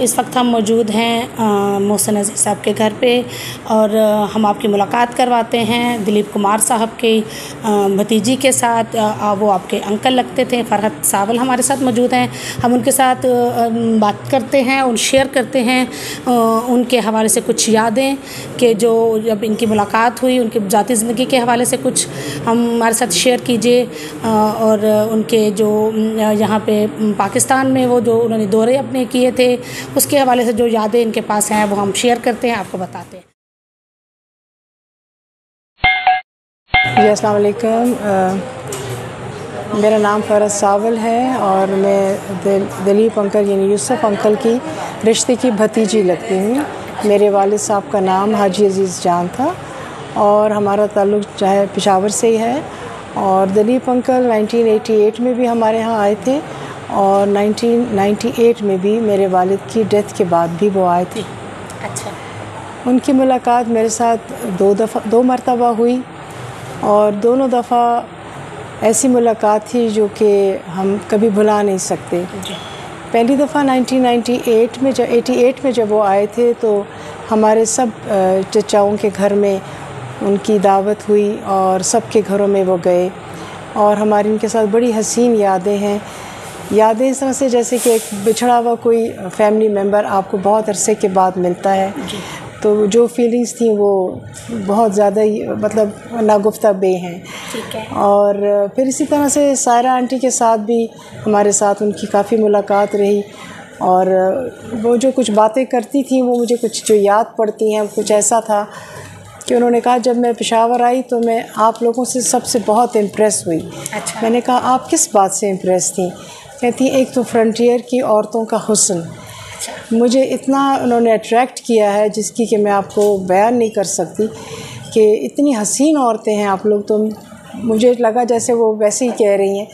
इस वक्त हम मौजूद हैं मोहसिन अज़ीज़ साहब के घर पे और हम आपकी मुलाकात करवाते हैं दिलीप कुमार साहब के भतीजी के साथ। वो आपके अंकल लगते थे। फ़रहत सावल हमारे साथ मौजूद हैं। हम उनके साथ बात करते हैं और शेयर करते हैं उनके हवाले से कुछ यादें कि जो जब इनकी मुलाकात हुई, उनकी ज़ाती ज़िंदगी के हवाले से कुछ हमारे साथ शेयर कीजिए। और उनके जो यहाँ पे पाकिस्तान में वो जो उन्होंने दौरे अपने किए थे उसके हवाले से जो यादें इनके पास हैं वो हम शेयर करते हैं, आपको बताते हैं। जी अस्सलाम वालेकुम। मेरा नाम फ़रहत सावल है और मैं दिलीप अंकल यानी यूसुफ अंकल की रिश्ते की भतीजी लगती हूँ। मेरे वालिद साहब का नाम हाजी अज़ीज़ जान था और हमारा ताल्लुक़ चाहे पेशावर से ही है। और दिलीप अंकल 1988 में भी हमारे यहाँ आए थे और 1998 में भी मेरे वालिद की डेथ के बाद भी वो आए थे। अच्छा। उनकी मुलाकात मेरे साथ दो मरतबा हुई और दोनों दफ़ा ऐसी मुलाकात थी जो कि हम कभी भुला नहीं सकते। पहली दफ़ा 1988 में जब वो आए थे तो हमारे सब चचाओं के घर में उनकी दावत हुई और सब के घरों में वो गए और हमारी उनके साथ बड़ी हसीन यादें हैं। यादें इस तरह से जैसे कि एक बिछड़ा हुआ कोई फैमिली मेम्बर आपको बहुत अरसे के बाद मिलता है, तो जो फीलिंग्स थी वो बहुत ज़्यादा ही मतलब नागुफ्ता बे हैं। ठीक है। और फिर इसी तरह से सायरा आंटी के साथ भी हमारे साथ उनकी काफ़ी मुलाकात रही और वो जो कुछ बातें करती थी वो मुझे कुछ जो याद पड़ती हैं, कुछ ऐसा था कि उन्होंने कहा जब मैं पेशावर आई तो मैं आप लोगों से सबसे बहुत इम्प्रेस हुई। अच्छा। मैंने कहा आप किस बात से इम्प्रेस थी? कहती एक तो फ्रंटियर की औरतों का हुस्न मुझे इतना उन्होंने अट्रैक्ट किया है जिसकी कि मैं आपको बयान नहीं कर सकती कि इतनी हसीन औरतें हैं आप लोग। तो मुझे लगा जैसे वो वैसे ही कह रही हैं,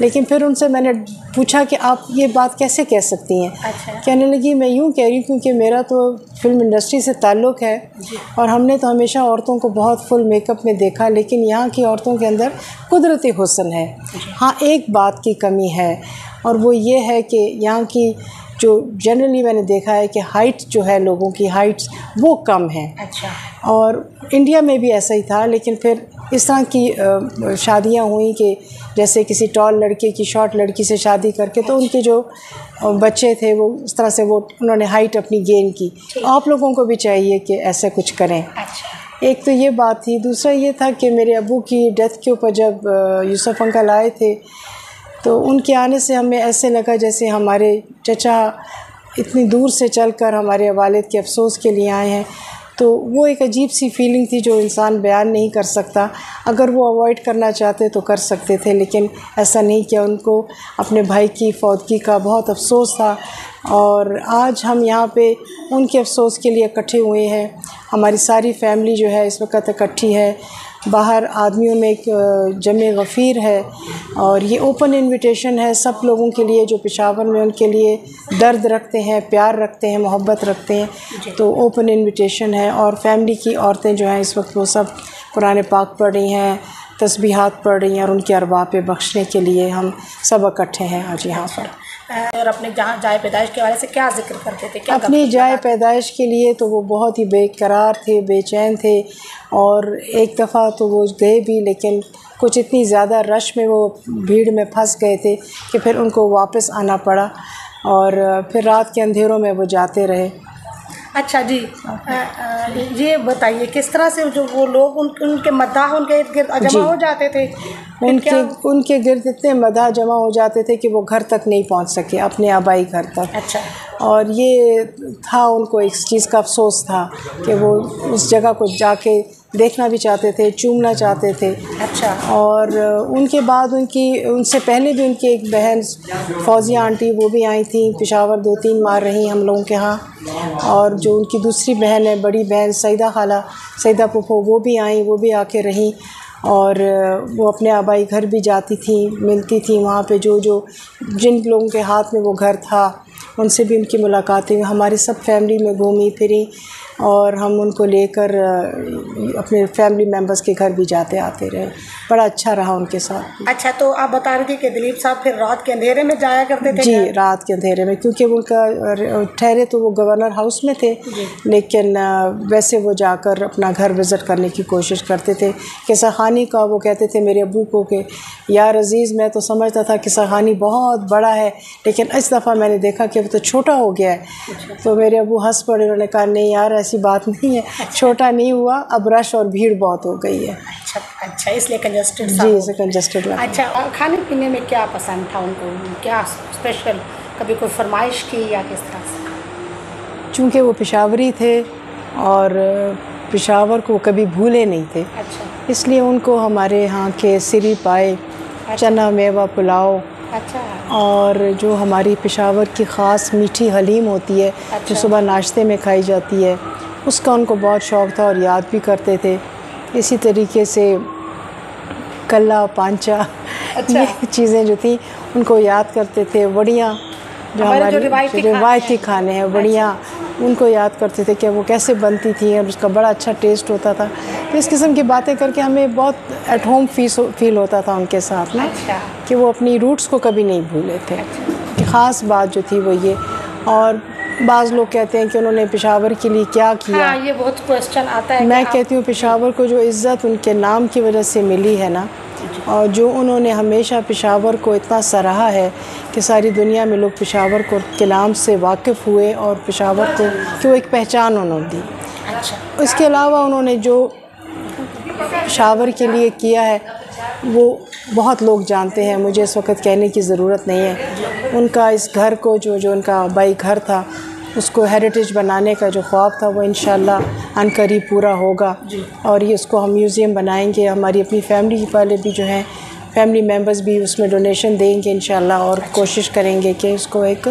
लेकिन फिर उनसे मैंने पूछा कि आप ये बात कैसे कह सकती हैं? अच्छा। कहने लगी मैं यूँ कह रही हूँ क्योंकि मेरा तो फिल्म इंडस्ट्री से ताल्लुक़ है और हमने तो हमेशा औरतों को बहुत फुल मेकअप में देखा, लेकिन यहाँ की औरतों के अंदर कुदरती हुस्न है। हाँ, एक बात की कमी है और वो ये है कि यहाँ की जो जनरली मैंने देखा है कि हाइट जो है लोगों की हाइट्स वो कम है। अच्छा। और इंडिया में भी ऐसा ही था, लेकिन फिर इस तरह की शादियां हुई कि जैसे किसी टॉल लड़के की शॉर्ट लड़की से शादी करके तो उनके जो बच्चे थे वो इस तरह से वो उन्होंने हाइट अपनी गेन की। आप लोगों को भी चाहिए कि ऐसे कुछ करें। अच्छा। एक तो ये बात थी। दूसरा ये था कि मेरे अबू की डेथ के ऊपर जब यूसुफ अंकल आए थे तो उनके आने से हमें ऐसे लगा जैसे हमारे चचा इतनी दूर से चलकर हमारे वालिद के अफसोस के लिए आए हैं। तो वो एक अजीब सी फीलिंग थी जो इंसान बयान नहीं कर सकता। अगर वो अवॉइड करना चाहते तो कर सकते थे, लेकिन ऐसा नहीं किया। उनको अपने भाई की फौतगी का बहुत अफसोस था और आज हम यहाँ पे उनके अफसोस के लिए इकट्ठे हुए हैं। हमारी सारी फैमिली जो है इस वक्त इकट्ठी है। बाहर आदमियों में एक जमे गफ़ीर है और ये ओपन इनविटेशन है सब लोगों के लिए जो पेशावर में उनके लिए दर्द रखते हैं, प्यार रखते हैं, मोहब्बत रखते हैं। तो ओपन इनविटेशन है और फैमिली की औरतें जो हैं इस वक्त वो सब कुरान पाक पढ़ रही हैं, तस्बीहात पढ़ रही हैं और उनके अरवाह पे बख्शने के लिए हम सब इकट्ठे हैं आज यहाँ पर। और अपने जहाँ जाए पैदाइश के बारे से क्या जिक्र करते थे? क्या अपनी जाए पैदाइश के लिए तो वो बहुत ही बेकरार थे, बेचैन थे और एक दफ़ा तो वो गए भी, लेकिन कुछ इतनी ज़्यादा रश में वो भीड़ में फंस गए थे कि फिर उनको वापस आना पड़ा और फिर रात के अंधेरों में वो जाते रहे। अच्छा जी। ये बताइए किस तरह से जो वो लोग उनके मद्दाह उनके इर्द गिर्द जमा हो जाते थे? उनके गिर्द इतने मद्दाह जमा हो जाते थे कि वो घर तक नहीं पहुंच सके, अपने आबाई घर तक। अच्छा। और ये था उनको एक चीज़ का अफसोस था कि वो उस जगह को जाके देखना भी चाहते थे, चूमना चाहते थे। अच्छा। और उनके बाद उनसे पहले भी उनकी एक बहन फौजिया आंटी वो भी आई थी पेशावर, 2-3 माह रही हम लोगों के यहाँ। और जो उनकी दूसरी बहन है, बड़ी बहन सईदा खाला, सईदा पुप्पो, वो भी आई, वो भी आके रहीं और वो अपने आबाई घर भी जाती थी, मिलती थी वहाँ पे जो जिन लोगों के हाथ में वो घर था उनसे भी उनकी मुलाकातें। हमारी सब फैमिली में घूमी फिरी और हम उनको लेकर अपने फैमिली मेम्बर्स के घर भी जाते आते रहे। बड़ा अच्छा रहा उनके साथ। अच्छा, तो आप बता रही थी कि दिलीप साहब फिर रात के अंधेरे में जाया करते थे? जी, रात के अंधेरे में, क्योंकि वो उनका ठहरे तो वो गवर्नर हाउस में थे, लेकिन वैसे वो जाकर अपना घर विज़िट करने की कोशिश करते थे। किस्सा खानी का वो कहते थे मेरे अबू को कि यार अज़ीज़, मैं तो समझता था किस्सा खानी बहुत बड़ा है, लेकिन इस दफ़ा मैंने देखा कि वो तो छोटा हो गया है। तो मेरे अबू हंस पड़े, उन्होंने कहा नहीं यार ऐसी बात नहीं है, छोटा नहीं हुआ, अब रश और भीड़ बहुत हो गई है। अच्छा, इसलिए कंजस्टेड जी, इसे कंजस्टेड लगा। अच्छा, खाने पीने में क्या पसंद था उनको, क्या स्पेशल, कभी कोई फरमाइश की या किस तरह से? चूँकि वो पेशावरी थे और पेशावर को कभी भूले नहीं थे, अच्छा, इसलिए उनको हमारे यहाँ के सिरी पाए, चना मेवा पुलाव, अच्छा, और जो हमारी पेशावर की ख़ास मीठी हलीम होती है, जो सुबह नाश्ते में खाई जाती है, उसका उनको बहुत शौक़ था और याद भी करते थे। इसी तरीके से कल्ला पांचा, ये चीज़ें जो थी उनको याद करते थे। वड़ियाँ, जो हमारे रिवायती खाने हैं, वड़ियाँ उनको याद करते थे कि वो कैसे बनती थी और उसका बड़ा अच्छा टेस्ट होता था। तो इस किस्म की बातें करके हमें बहुत एट होम फील होता था उनके साथ ना, कि वो अपनी रूट्स को कभी नहीं भूले थे। कि ख़ास बात जो थी वो ये। और बाज़ लोग कहते हैं कि उन्होंने पेशावर के लिए क्या किया। हाँ, ये बहुत क्वेश्चन आता है। मैं कहती हूँ पेशावर को जो इज़्ज़त उनके नाम की वजह से मिली है ना, और जो उन्होंने हमेशा पेशावर को इतना सराहा है कि सारी दुनिया में लोग पेशावर को के नाम से वाकिफ़ हुए और पेशावर को कि वो एक पहचान उन्होंने दी। अच्छा, इसके अलावा उन्होंने जो पेशावर के लिए किया है वो बहुत लोग जानते हैं, मुझे इस वक्त कहने की ज़रूरत नहीं है। उनका इस घर को जो उनका बाई घर था, उसको हेरिटेज बनाने का जो ख्वाब था वो इंशाल्लाह अनकरीब पूरा होगा। और ये उसको हम म्यूज़ियम बनाएंगे। हमारी अपनी फैमिली वाले भी जो हैं, फैमिली मेम्बर्स भी उसमें डोनेशन देंगे इंशाल्लाह, और कोशिश करेंगे कि इसको एक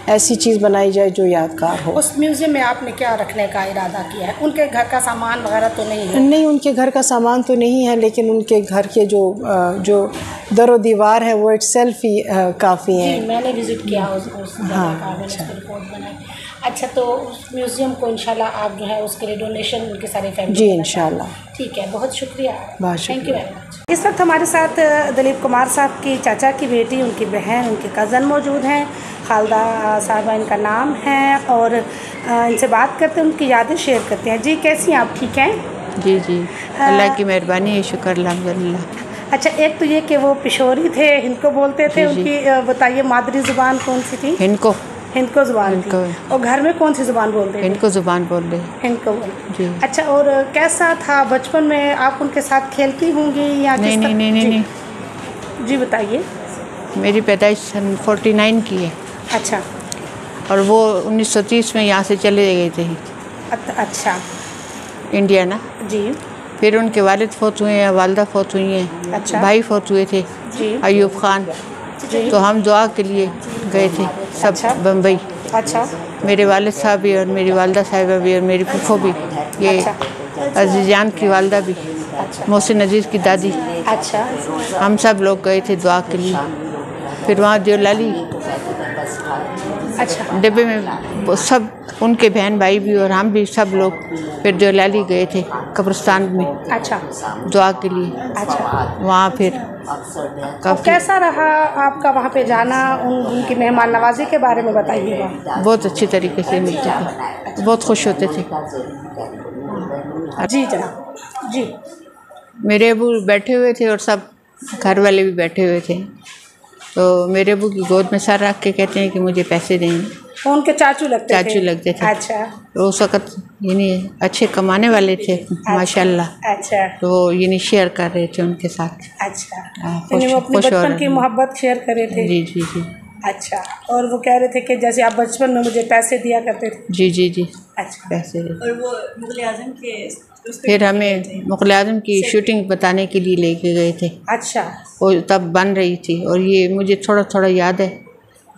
ऐसी चीज़ बनाई जाए जो यादगार हो। उस म्यूज़ियम में आपने क्या रखने का इरादा किया है? उनके घर का सामान वगैरह तो नहीं है? नहीं, उनके घर का सामान तो नहीं है, लेकिन उनके घर के जो दरो दीवार है वो इटसेल्फ ही काफ़ी है। मैंने विज़िट किया उस जगह का, मैंने उसकी रिपोर्ट बनाई। अच्छा, तो उस म्यूज़ियम को इंशाल्लाह आप जो है उसके लिए डोनेशन उनकी सारी फैमिली। जी इंशाल्लाह। ठीक है, बहुत शुक्रिया। Thank you very much. इस वक्त हमारे साथ दिलीप कुमार साहब की चाचा की बेटी, उनकी बहन, उनके कज़न मौजूद हैं। खालदा साहबा इनका नाम है, और इनसे बात करते हैं, उनकी यादें शेयर करते हैं। जी, कैसी हैं आप? ठीक हैं? जी जी, अल्लाह की मेहरबानी है, शुक्र अल्हम्दुलिल्लाह। अच्छा, एक तो ये कि वो पिशोरी थे, हिंदको बोलते थे, उनकी बताइए मादरी ज़ुबान कौन सी थी? हिंदको ज़ुबान थी। और घर में कौन सी ज़ुबान बोलते थे? हिंदको ज़ुबान बोल रहे। हिंदको बोल। अच्छा, और कैसा था बचपन में? आप उनके साथ खेलती होंगी या नहीं? नहीं। जी बताइए। मेरी पैदाइश सन 49 की है। अच्छा। और वो 1930 में यहाँ से चले गए थे। अच्छा। इंडिया ना। जी। फिर उनके वालिद फौत हुए हैं, वालदा फौत हुई हैं। अच्छा। भाई फौत हुए थे, अयूब खान। तो हम दुआ के लिए गए थे सब। अच्छा। बम्बई। अच्छा। मेरे वालिद साहब भी और मेरी वालदा साहिबा भी और मेरी फूफो भी, ये अजीजान की वालदा भी, मोहसिन अजीज़ की दादी। अच्छा। हम सब लोग गए थे दुआ के लिए। फिर वहाँ देवलाली, अच्छा, डिब्बे में सब उनके बहन भाई भी और हम भी सब लोग फिर देवलाली गए थे कब्रिस्तान में। अच्छा। दुआ के लिए। अच्छा। वहाँ फिर कैसा रहा आपका वहाँ पे जाना? उनकी मेहमान नवाजी के बारे में बताइएगा। बहुत अच्छी तरीके से मिलते थे, बहुत खुश होते थे। जी जनाब। जी। मेरे अबू बैठे हुए थे और सब घर वाले भी बैठे हुए थे। तो मेरे अबू की गोद में सर रख के कहते हैं कि मुझे पैसे देंगे। उनके चाचू लगते थे? चाचू लगते थे। अच्छा। तो उस वक़्त यानी अच्छे कमाने वाले थे। अच्छा। माशाल्लाह। अच्छा। तो यानी शेयर कर रहे थे उनके साथ। अच्छा। वो अपने बचपन की मोहब्बत शेयर कर रहे थे? जी जी जी। अच्छा। और वो कह रहे थे कि जैसे आप बचपन में मुझे पैसे दिया करते थे? जी जी जी। अच्छा। पैसे। और वो मुग़ल आज़म के फिर हमें मुग़ल आज़म की शूटिंग बताने के लिए लेके गए थे। अच्छा। वो तब बन रही थी और ये मुझे थोड़ा थोड़ा याद है,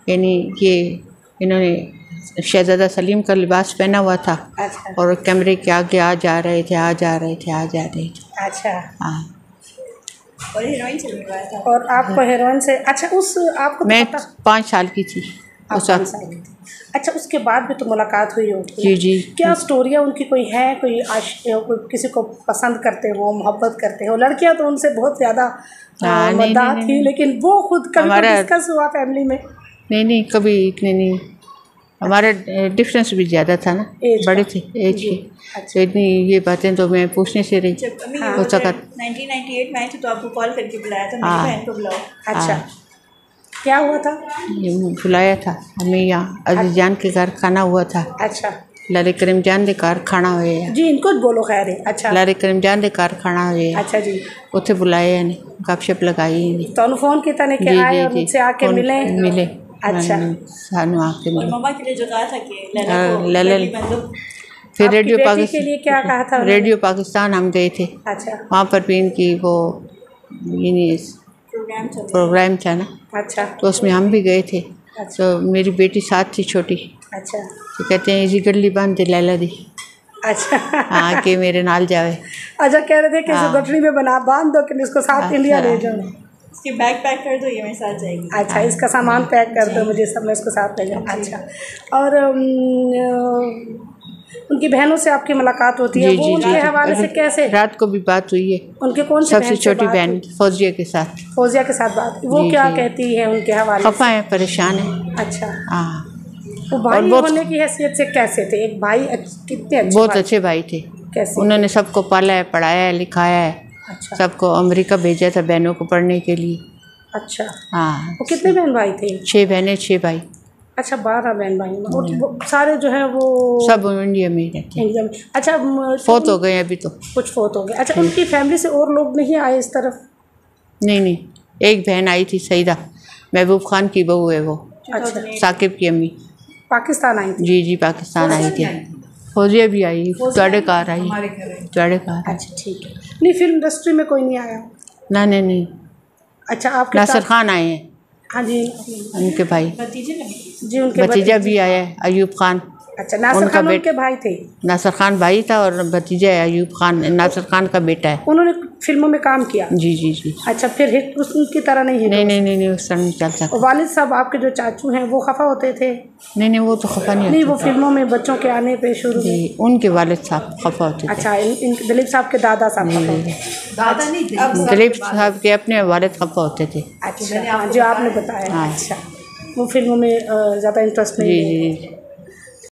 यानी ये इन्होंने शहज़ादा सलीम का लिबास पहना हुआ था। अच्छा। और कैमरे के आगे आ जा रहे थे। अच्छा। हाँ। और हीरोइन से मिलवाया था? और आपको हीरोइन से? अच्छा, उस आपको मैं 5 साल की थी। अफगानिस्तान की थी। अच्छा, उसके बाद भी तो मुलाकात हुई होगी। जी जी। क्या स्टोरी है उनकी, कोई है, कोई किसी को पसंद करते हो, मोहब्बत करते हो? लड़कियां तो उनसे बहुत ज़्यादा मद्दाह थी, लेकिन वो खुद कभी डिस्कस हुआ फैमिली में? नहीं, कभी इतने नहीं। हमारा डिफरेंस भी ज़्यादा था ना, बड़े थे एज के। तो इतनी ये बातें तो मैं पूछने से रही। हो सका 1998 में आई थी तो आपको कॉल करके बुलाया था, मेरी बहन को बुलाओ। अच्छा, क्या हुआ था? बुलाया था हमें यहाँ अजीज जान के घर खाना हुआ था। अच्छा, लारे करीम जान दे घर खाना हुए जी, इनको बोलो खैर है। अच्छा, लारे करीम जान दे घर खाना हुए। अच्छा जी, उत्थे बुलाया ने, गपशप लगाई। तो फोन किया ने कि आए और मुझसे आके मिले। अच्छा, सानू आके मिले। मम्मा के लिए जो कहा था कि लैला फिर रेडियो पाकिस्तान के लिए क्या कहा था? रेडियो पाकिस्तान हम गए थे। अच्छा, वहाँ पर भी इनकी वो ये प्रोग्राम था ना। अच्छा, तो उसमें हम भी गए थे। अच्छा, तो मेरी बेटी साथ थी छोटी। अच्छा, तो कहते हैं इसी गड्डी बांध दे लैला दी। अच्छा, हाँ कि मेरे नाल जावे। अच्छा, कह रहे थे कि इस गठरी में बना बांध दो कि इसको साथ इंडिया ले जाओ। इसकी बैग पैक कर दो, ये मेरे साथ जाएगी। अच्छा, इसका सामान पैक कर दो मुझे, सब मैं इसको साथ ले जाऊँ। अच्छा, और उनकी बहनों से आपकी मुलाकात होती है? वो उनके हवाले से कैसे? रात को भी बात हुई है। उनके कौन से सबसे छोटी बहन फौजिया के साथ। फौजिया के साथ बात, वो क्या कहती है उनके हवाले? खफा है, परेशान है। अच्छा, हाँ। वो भाई होने की हैसियत से कैसे थे? एक भाई कितने अच्छे? बहुत अच्छे भाई थे। कैसे? उन्होंने सबको पाला है, पढ़ाया है, लिखाया है। अच्छा, सबको अमेरिका भेजा था बहनों को पढ़ने के लिए। अच्छा, हाँ। वो कितने बहन भाई थे? 6 बहनें 6 भाई। अच्छा, 12 बहन भाई। और सारे जो है वो सब इंडिया में ही रहते हैं। इंडिया में। अच्छा, फोत हो गए अभी तो, कुछ फोत हो गए। अच्छा, उनकी फैमिली से और लोग नहीं आए इस तरफ? नहीं, एक बहन आई थी सईदा, महबूब खान की बहू है वो। अच्छा, साकिब की अम्मी पाकिस्तान आई थी? जी, पाकिस्तान आई थी। फौजिया भी आई, तुआड़े कार आई, तुआड़े कार। अच्छा, ठीक है। नहीं, फिल्म इंडस्ट्री में कोई नहीं आया? नहीं। अच्छा, आपके नासिर खान आए हैं। हाँ जी, उनके भाई जी, उनके भतीजा भी आया है, अयूब खान। अच्छा, नासिर खान उनके भाई थे? नासिर खान भाई था और भतीजा है अयूब खान, नासिर खान का बेटा है। उन्होंने फिल्मों में काम किया? जी। अच्छा, फिर हिट उनकी तरह नहीं हिट? नहीं, उस तरह नहीं चल सकता। वालिद साहब आपके जो चाचू हैं वो खफा होते थे? नहीं, वो तो खफा नहीं। वो फिल्मों में बच्चों के आने पे शुरू में उनके वालिद साहब खफा होते थे। अच्छा, दिलीप साहब के दादा साहब खफा होते? दादा नहीं, दिलीप साहब के अपने वालिद खफा होते थे। अच्छा, जो आपने बताया। अच्छा, वो फिल्मों में ज़्यादा इंटरेस्ट नहीं? जी।